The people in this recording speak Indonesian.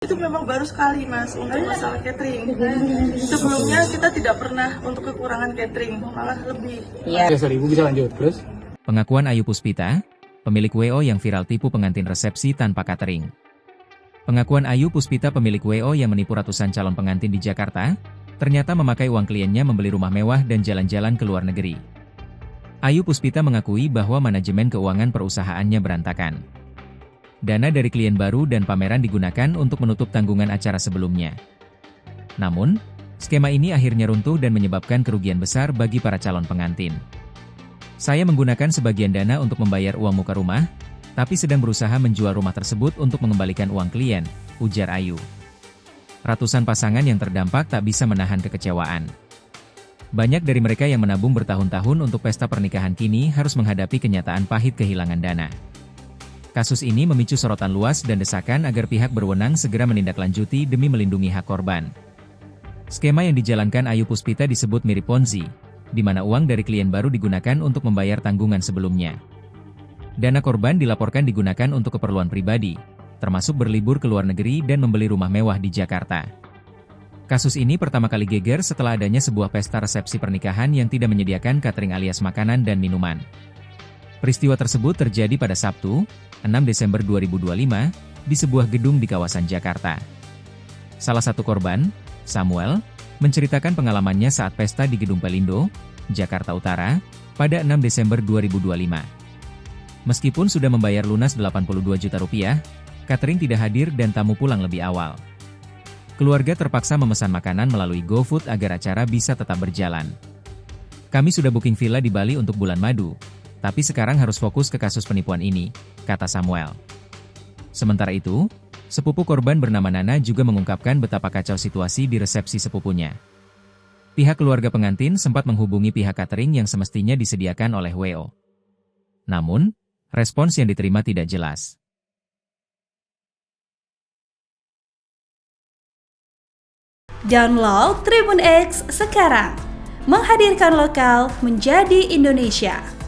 Itu memang baru sekali Mas untuk masalah catering. Sebelumnya kita tidak pernah untuk kekurangan catering, malah lebih. Iya. Sorry, Ibu bisa lanjut terus. Pengakuan Ayu Puspita, pemilik WO yang viral tipu pengantin resepsi tanpa catering. Pengakuan Ayu Puspita pemilik WO yang menipu ratusan calon pengantin di Jakarta, ternyata memakai uang kliennya membeli rumah mewah dan jalan-jalan ke luar negeri. Ayu Puspita mengakui bahwa manajemen keuangan perusahaannya berantakan. Dana dari klien baru dan pameran digunakan untuk menutup tanggungan acara sebelumnya. Namun, skema ini akhirnya runtuh dan menyebabkan kerugian besar bagi para calon pengantin. Saya menggunakan sebagian dana untuk membayar uang muka rumah, tapi sedang berusaha menjual rumah tersebut untuk mengembalikan uang klien, ujar Ayu. Ratusan pasangan yang terdampak tak bisa menahan kekecewaan. Banyak dari mereka yang menabung bertahun-tahun untuk pesta pernikahan kini harus menghadapi kenyataan pahit kehilangan dana. Kasus ini memicu sorotan luas dan desakan agar pihak berwenang segera menindaklanjuti demi melindungi hak korban. Skema yang dijalankan Ayu Puspita disebut mirip Ponzi, di mana uang dari klien baru digunakan untuk membayar tanggungan sebelumnya. Dana korban dilaporkan digunakan untuk keperluan pribadi, termasuk berlibur ke luar negeri dan membeli rumah mewah di Jakarta. Kasus ini pertama kali geger setelah adanya sebuah pesta resepsi pernikahan yang tidak menyediakan catering alias makanan dan minuman. Peristiwa tersebut terjadi pada Sabtu, 6 Desember 2025, di sebuah gedung di kawasan Jakarta. Salah satu korban, Samuel, menceritakan pengalamannya saat pesta di Gedung Pelindo, Jakarta Utara, pada 6 Desember 2025. Meskipun sudah membayar lunas 82 juta rupiah, catering tidak hadir dan tamu pulang lebih awal. Keluarga terpaksa memesan makanan melalui GoFood agar acara bisa tetap berjalan. Kami sudah booking villa di Bali untuk bulan madu, tapi sekarang harus fokus ke kasus penipuan ini, kata Samuel. Sementara itu, sepupu korban bernama Nana juga mengungkapkan betapa kacau situasi di resepsi sepupunya. Pihak keluarga pengantin sempat menghubungi pihak catering yang semestinya disediakan oleh WO. Namun, respons yang diterima tidak jelas. Download Tribun X sekarang, menghadirkan lokal menjadi Indonesia.